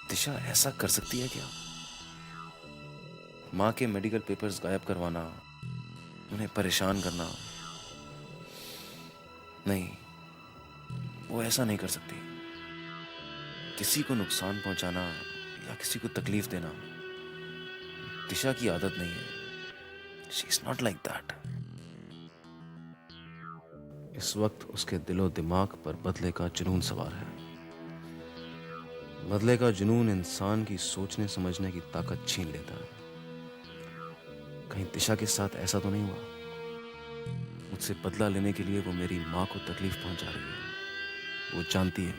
दिशा ऐसा कर सकती है क्या? माँ के मेडिकल पेपर्स गायब करवाना, उन्हें परेशान करना। नहीं, वो ऐसा नहीं कर सकती। किसी को नुकसान पहुंचाना या किसी को तकलीफ देना दिशा की आदत नहीं है। She is not like that. इस वक्त उसके दिलो दिमाग पर बदले का जुनून सवार है। बदले का जुनून इंसान की सोचने समझने की ताकत छीन लेता है। कहीं दिशा के साथ ऐसा तो नहीं हुआ? मुझसे बदला लेने के लिए वो मेरी माँ को तकलीफ पहुंचा रही है। वो जानती है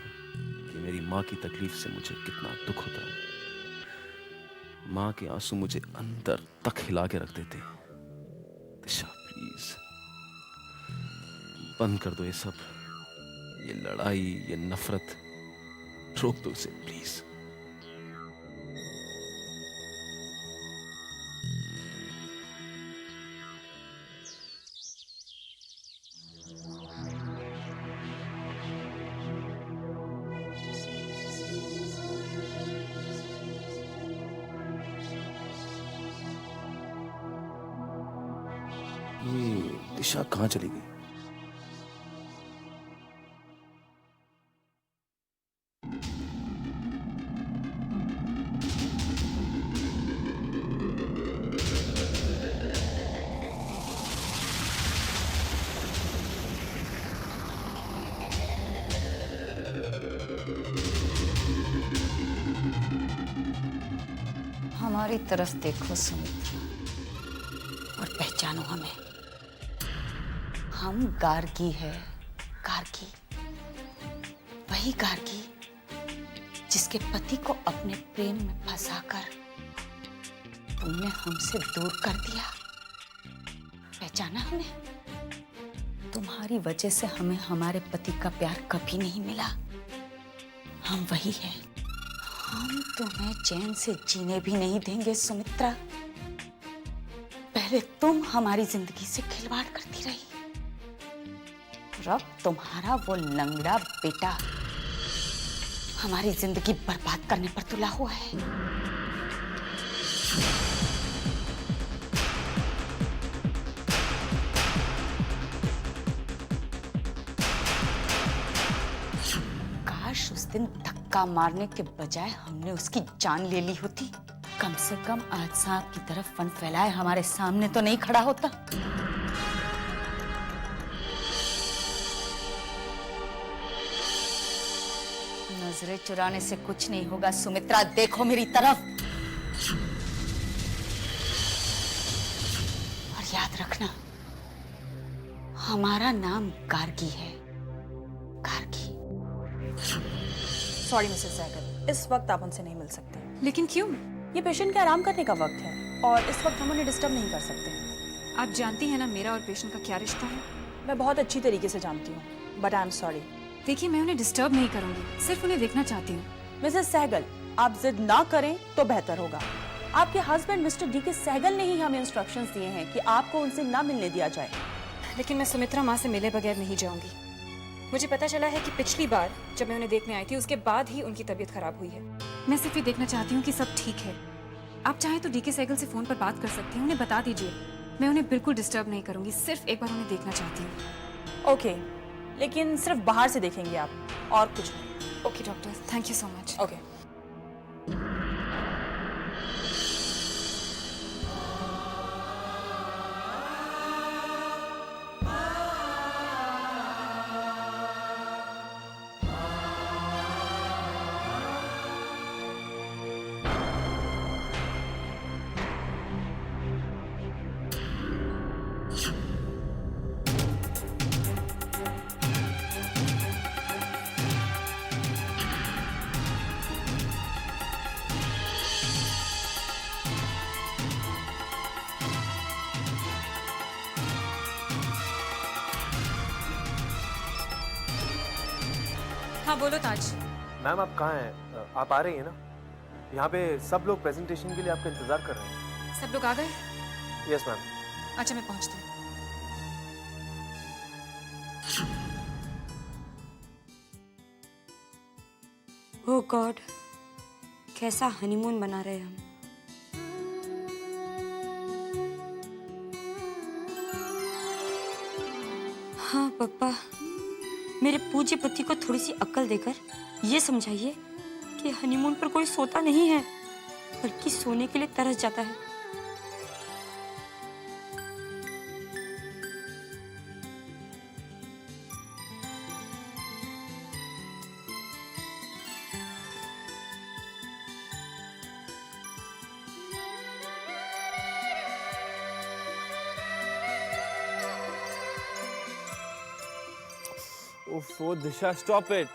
कि मेरी माँ की तकलीफ से मुझे कितना दुख होता है। माँ के आंसू मुझे अंदर तक हिला के रख देते हैं। दिशा प्लीज बंद कर दो ये सब, ये लड़ाई, ये नफरत। रोक दो इसे प्लीज। ये दिशा कहाँ चली गई? हमारी तरफ देखो सुमित्रा और पहचानो हमें। हम गार्गी है। गार्गी, वही गार्गी जिसके पति को अपने प्रेम में फंसाकर तुमने हमसे दूर कर दिया। पहचाना हमें? तुम्हारी वजह से हमें हमारे पति का प्यार कभी नहीं मिला। हम वही हैं। हम तुम्हें चैन से जीने भी नहीं देंगे सुमित्रा। पहले तुम हमारी जिंदगी से खिलवाड़ करती रही, और अब तुम्हारा वो लंगड़ा बेटा हमारी जिंदगी बर्बाद करने पर तुला हुआ है। काश उस दिन धक्का मारने के बजाय हमने उसकी जान ले ली होती। कम से कम आज सांप की तरफ फन फैलाए हमारे सामने तो नहीं खड़ा होता। नजरें चुराने से कुछ नहीं होगा सुमित्रा, देखो मेरी तरफ और याद रखना, हमारा नाम गार्गी है। गार्गी। सॉरी मिसेस सहगल, इस वक्त आप उनसे नहीं मिल सकते। लेकिन क्यों? ये पेशेंट के आराम करने का वक्त है और इस वक्त हम उन्हें डिस्टर्ब नहीं कर सकते। आप जानती हैं ना मेरा और पेशेंट का क्या रिश्ता है। मैं बहुत अच्छी तरीके से जानती हूँ, बट आई एम सॉरी। देखिए, मैं उन्हें डिस्टर्ब नहीं करूंगी, सिर्फ उन्हें देखना चाहती हूँ। मिसेस सहगल, आप जिद ना करें तो बेहतर होगा। आपके हस्बैंड मिस्टर डी के सहगल ने ही हमें इंस्ट्रक्शंस दिए हैं कि आपको उनसे ना मिलने दिया जाए। लेकिन मैं सुमित्रा माँ से मिले बगैर नहीं जाऊंगी। मुझे पता चला है कि पिछली बार जब मैं उन्हें देखने आई थी उसके बाद ही उनकी तबीयत खराब हुई है। मैं सिर्फ ये देखना चाहती हूँ कि सब ठीक है। आप चाहें तो डी के सहगल से फोन पर बात कर सकती हैं, उन्हें बता दीजिए। मैं उन्हें बिल्कुल डिस्टर्ब नहीं करूंगी, सिर्फ एक बार उन्हें देखना चाहती हूँ। ओके, लेकिन सिर्फ बाहर से देखेंगे आप, और कुछ नहीं। Okay doctor, thank you so much. Okay. हाँ बोलो ताज। मैम आप कहाँ हैं? आप आ रही हैं ना? यहाँ पे सब लोग प्रेजेंटेशन के लिए आपका इंतजार कर रहे हैं। सब लोग आ गए? Yes ma'am. अच्छा, मैं पहुंचती हूँ। ओह गॉड, कैसा हनीमून बना रहे हम। हाँ पापा, मेरे पूज्य पति को थोड़ी सी अक्ल देकर ये समझाइए कि हनीमून पर कोई सोता नहीं है, बल्कि सोने के लिए तरस जाता है। Oh, Disha, stop it.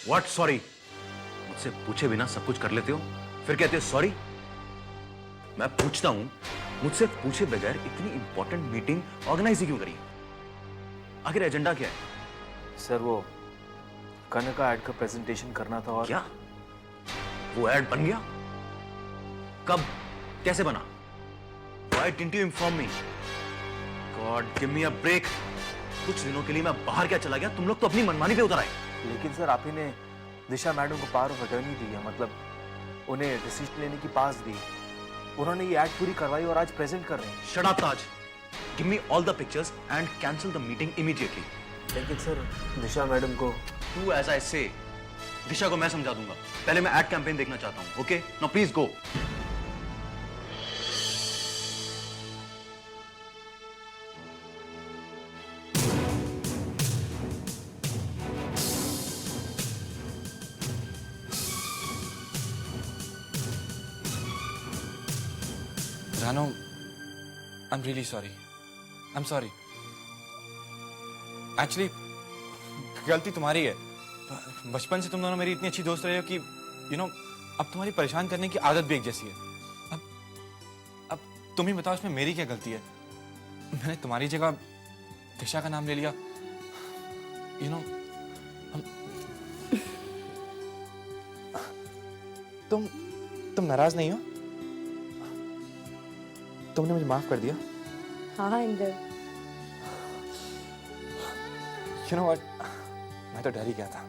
What sorry? मुझसे पूछे बिना सब कुछ कर लेते हो, फिर कहते हो सॉरी? मैं पूछता हूं, मुझसे पूछे बगैर इतनी इंपॉर्टेंट मीटिंग ऑर्गेनाइज ही क्यों करी? आखिर एजेंडा क्या है? सर वो कनका ऐड का प्रेजेंटेशन करना था। और क्या वो ऐड बन गया? कब, कैसे बना? Why didn't you inform me? God, give me a break. कुछ दिनों के लिए मैं बाहर क्या चला गया, तुम लोग तो अपनी मनमानी पे उतर आए। लेकिन सर आप ही ने दिशा मैडम को पावर ऑफ अटर्नी दी है, मतलब उन्हें डिसीजन लेने की पास दी। उन्होंने ये ऐड पूरी करवाई और आज प्रेजेंट कर रहे हैं। Shut up, Taj. Give me all the pictures and cancel the meeting immediately. लेकिन सर दिशा मैडम को Do as I say. दिशा को मैं समझा दूंगा। पहले मैं एड कैंपेन देखना चाहता हूँ। Okay? Now please go. Rano, I'm really sorry. I'm sorry. Actually, गलती तुम्हारी है। बचपन से तुम दोनों मेरी इतनी अच्छी दोस्त रहे हो कि अब तुम्हारी परेशान करने की आदत भी एक जैसी है। अब तुम ही बताओ इसमें मेरी क्या गलती है? मैंने तुम्हारी जगह दिशा का नाम ले लिया। तुम नाराज नहीं हो? तुमने मुझे माफ कर दिया? हाँ इंदर। You know what? मैं तो डर ही गया था।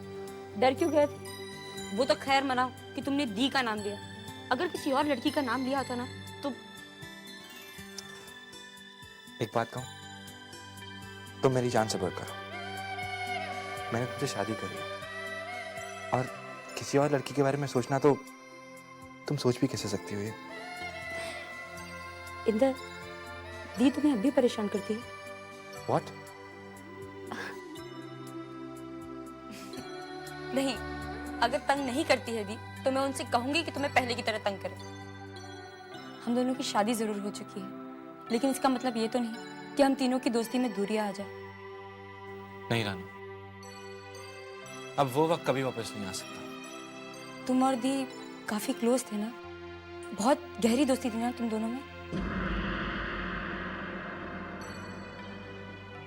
डर क्यों गए थे? वो तो खैर मनाओ कि तुमने दी का नाम लिया। अगर किसी और लड़की का नाम लिया होता ना तो। एक बात कहूं, तुम मेरी जान से बढ़कर हो। मैंने तुमसे शादी करी है और किसी और लड़की के बारे में सोचना तो तुम सोच भी कैसे सकती हो ये? इंदर, दी तुम्हें अब भी परेशान करती है? What? नहीं, अगर तंग नहीं करती है दी तो मैं उनसे कहूंगी कि तुम्हें पहले की तरह तंग करें। हम दोनों की शादी जरूर हो चुकी है, लेकिन इसका मतलब ये तो नहीं कि हम तीनों की दोस्ती में दूरियां आ जाए। नहीं रानू, अब वो वक्त कभी वापस नहीं आ सकता। तुम और दी काफी क्लोज थे ना? बहुत गहरी दोस्ती थी ना तुम दोनों में?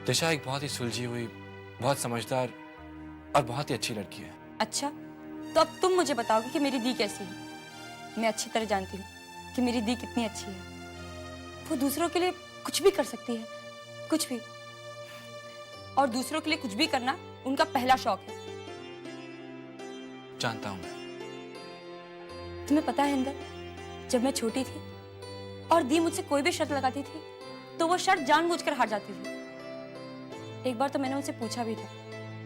दिशा एक बहुत ही सुलझी हुई, बहुत समझदार और बहुत ही अच्छी लड़की है। अच्छा, तो अब तुम मुझे बताओगे कि मेरी दी कैसी है? मैं अच्छी तरह जानती हूँ कि मेरी दी कितनी अच्छी है। वो दूसरों के लिए कुछ भी कर सकती है, कुछ भी। और दूसरों के लिए कुछ भी करना उनका पहला शौक है। जानता हूँ मैं। तुम्हें पता है इंदर, जब मैं छोटी थी और दी मुझसे कोई भी शर्त लगाती थी तो वो शर्त जानबूझकर हार जाती थी। एक बार तो मैंने उनसे पूछा भी था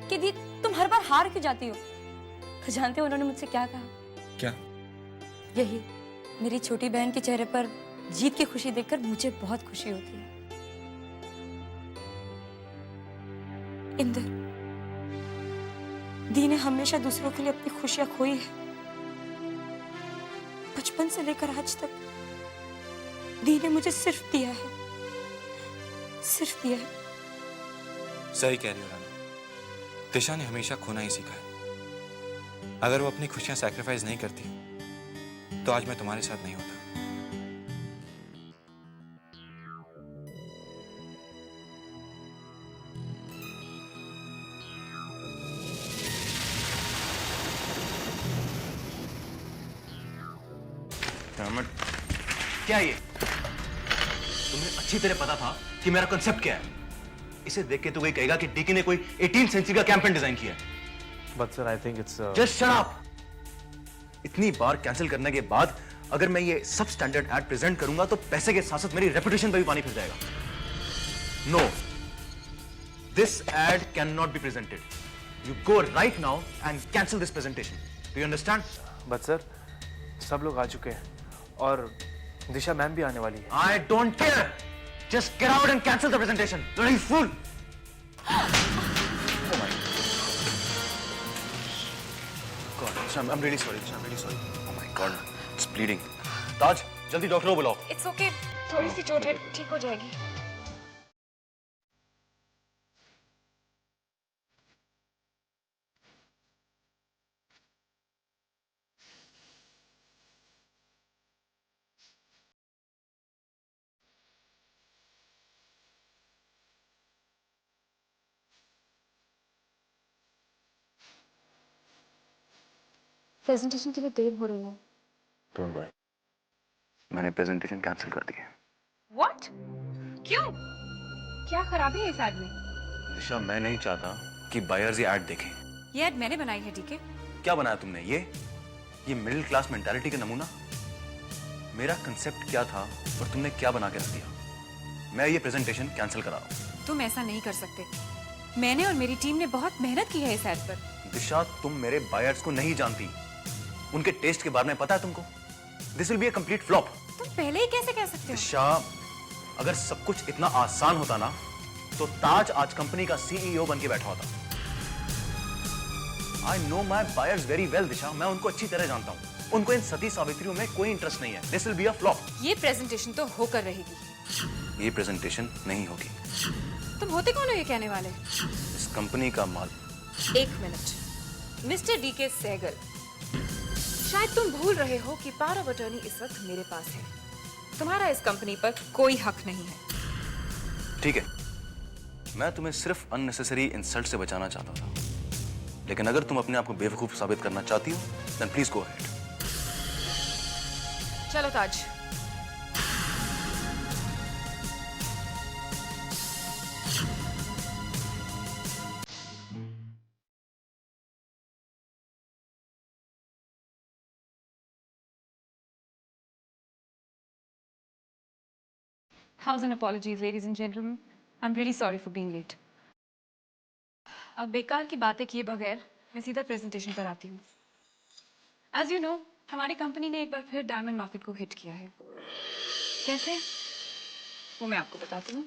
कि दी तुम हर बार हार क्यों जाती हो? तो जानते हो उन्होंने मुझसे क्या कहा? क्या? यही, मेरी छोटी बहन के चेहरे पर जीत की खुशी देखकर मुझे बहुत खुशी होती है। इंदर, दी ने हमेशा दूसरों के लिए अपनी खुशियां खोई है। बचपन से लेकर आज तक दी ने मुझे सिर्फ दिया है, सिर्फ दिया है। सही कह रही हो रानू, दिशा ने हमेशा खोना ही सीखा है। अगर वो अपनी खुशियां सैक्रिफाइस नहीं करती तो आज मैं तुम्हारे साथ नहीं होता। क्या है ये? तुम्हें अच्छी तरह पता था कि मेरा कंसेप्ट क्या है। इसे देख के तो कोई कहेगा कि डीके ने कोई 18th सेंचुरी का कैंपेन डिजाइन किया है। But sir, I think it's just shut up. इतनी बार कैंसिल करने के बाद अगर मैं ये सब स्टैंडर्ड एड प्रेजेंट करूंगा तो पैसे के साथ साथ मेरी रेपुटेशन पे भी पानी फिर जाएगा। No, this ad can not be presented. You go right now and cancel this presentation. Do you understand? but sir, सब लोग आ चुके हैं और दिशा मैम भी आने वाली है। I don't care. Just get out and cancel the presentation. Bloody fool. I'm really sorry. I'm really sorry. Oh my God, it's bleeding. ताज, जल्दी डॉक्टर को बुलाओ। इट्स ओके, थोड़ी सी चोट है, ठीक हो जाएगी। प्रेजेंटेशन के लिए देर हो रही है। Don't worry. मैंने प्रेजेंटेशन कैंसिल कर दी है। What? क्यों? क्या खराबी है इस एड में? दिशा, मैं नहीं चाहता कि बायर्स ये एड देखें। ये एड मैंने बनाई है, डीके। क्या बनाया तुमने? ये मिडिल क्लास मेंटालिटी का नमूना? मेरा कंसेप्ट क्या था और तुमने क्या बना के रख दिया? मैं ये प्रेजेंटेशन कैंसिल करा रहा हूँ। तुम ऐसा नहीं कर सकते। मैंने और मेरी टीम ने बहुत मेहनत की है इस एड पर। दिशा, तुम मेरे बायर्स को नहीं जानती। उनके टेस्ट के बारे में पता है तुमको? This will be a complete flop. तुम पहले ही कैसे कह सकते हो? दिशा, अगर सब कुछ इतना आसान होता ना तो ताज आज कंपनी का सीईओ बन के बैठा होता। I know my buyers very well Disha, मैं उनको अच्छी तरह जानता हूँ। उनको इन सती सावित्रियों में कोई इंटरेस्ट नहीं है। This will be a flop. ये प्रेजेंटेशन तो होकर रहेगी। ये प्रेजेंटेशन नहीं होगी। तुम होते कौन हो ये कहने वाले? इस कंपनी का माल। एक मिनट, मिस्टर डीके सहगल, शायद तुम भूल रहे हो कि पावर ऑफ अटॉर्नी इस वक्त मेरे पास है। तुम्हारा इस कंपनी पर कोई हक नहीं है। ठीक है, मैं तुम्हें सिर्फ अननेसेसरी इंसल्ट से बचाना चाहता था, लेकिन अगर तुम अपने आप को बेवकूफ साबित करना चाहती हो देन प्लीज गो अहेड। चलो ताज। Thousand apologies, ladies and gentlemen. I'm really sorry for being late. अब बेकार की बातें किए बगैर मैं सीधा प्रेजेंटेशन पर आती हूँ। As you know, हमारी कंपनी ने एक बार फिर डायमंड मार्केट को हिट किया है। कैसे? वो मैं आपको बताती हूँ।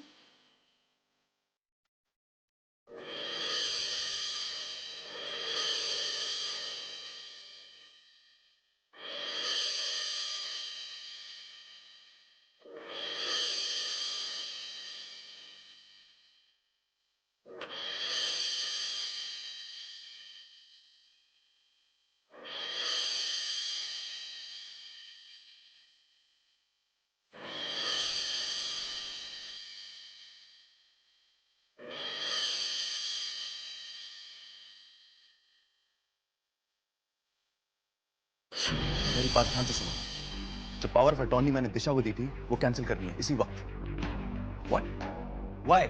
मेरी बात ध्यान से सुनो। जो पावर ऑफ अटॉर्नी मैंने दिशा को दी थी वो कैंसिल करनी है इसी वक्त। व्हाट? व्हाई?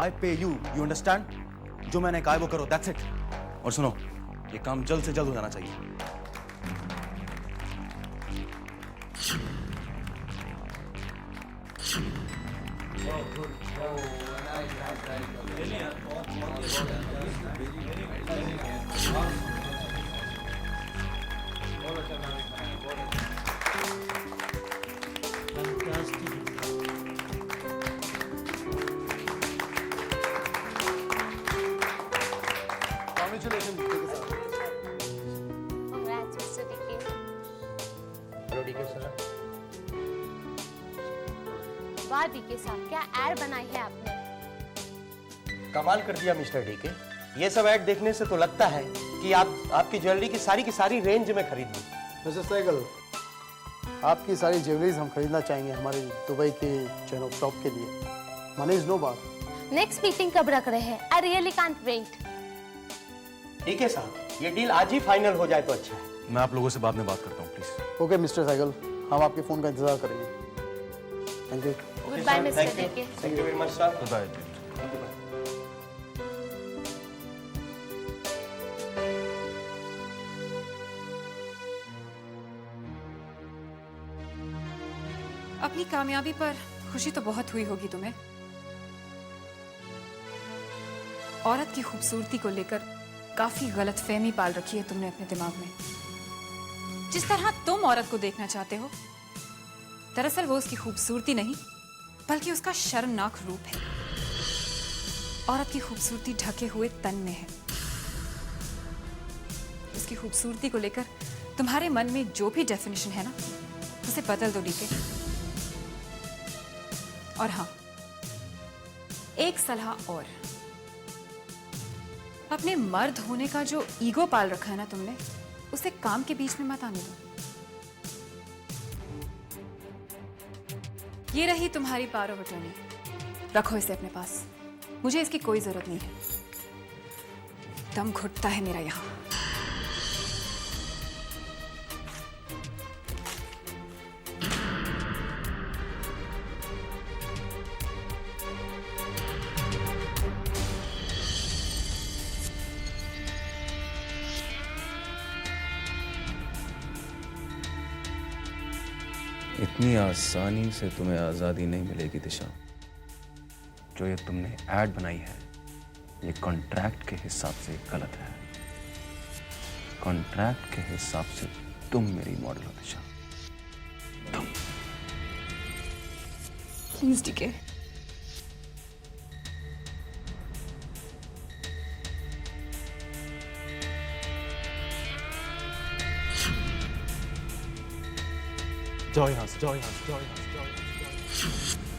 आई पे यू, यू अंडरस्टैंड? जो मैंने कहा है वो करो, दैट्स इट। और सुनो, ये काम जल्द से जल्द हो जाना चाहिए। वाह डीके साहब, क्या एड बनाई है आपने। कमाल कर दिया मिस्टर डीके। ये सब ऐड देखने से तो लगता है कि आपकी ज्वेलरी की सारी रेंज में खरीद ली। मिस्टर सहगल, आपकी सारी ज्वेलरीज हम खरीदना चाहेंगे हमारे दुबई के चैन ऑफ शॉप के लिए। मनी इज नो बात। नेक्स्ट मीटिंग कब रख रहे हैं? I really can't wait. DK साहब, ये डील आज ही फाइनल हो जाए तो अच्छा है। मैं आप लोगों से बाद में बात करता हूँ प्लीज। ओके मिस्टर सहगल, हम आपके फ़ोन का इंतज़ार करेंगे। Thank you. Goodbye mister thank DK. You very much sir. Bye. अपनी कामयाबी पर खुशी तो बहुत हुई होगी तुम्हें। औरत की खूबसूरती को लेकर काफी गलतफहमी पाल रखी है तुमने अपने दिमाग में। जिस तरह तुम औरत को देखना चाहते हो, दरअसल वो उसकी खूबसूरती नहीं बल्कि उसका शर्मनाक रूप है। औरत की खूबसूरती ढके हुए तन में है। उसकी खूबसूरती को लेकर तुम्हारे मन में जो भी डेफिनेशन है ना, उसे बदल दो डीके। और हाँ, एक सलाह और, अपने मर्द होने का जो ईगो पाल रखा है ना तुमने, उसे काम के बीच में मत आने दो। ये रही तुम्हारी पावर ऑफ अटॉर्नी, रखो इसे अपने पास। मुझे इसकी कोई जरूरत नहीं है। दम घुटता है मेरा यहां। इतनी आसानी से तुम्हें आज़ादी नहीं मिलेगी दिशा। जो ये तुमने ऐड बनाई है, ये कॉन्ट्रैक्ट के हिसाब से गलत है। कॉन्ट्रैक्ट के हिसाब से तुम मेरी मॉडल हो दिशा, तुम। Please DK. जाओ यहाँ से, जाओ यहाँ से, जाओ यहाँ से, जाओ यहाँ से, जाओ यहाँ से।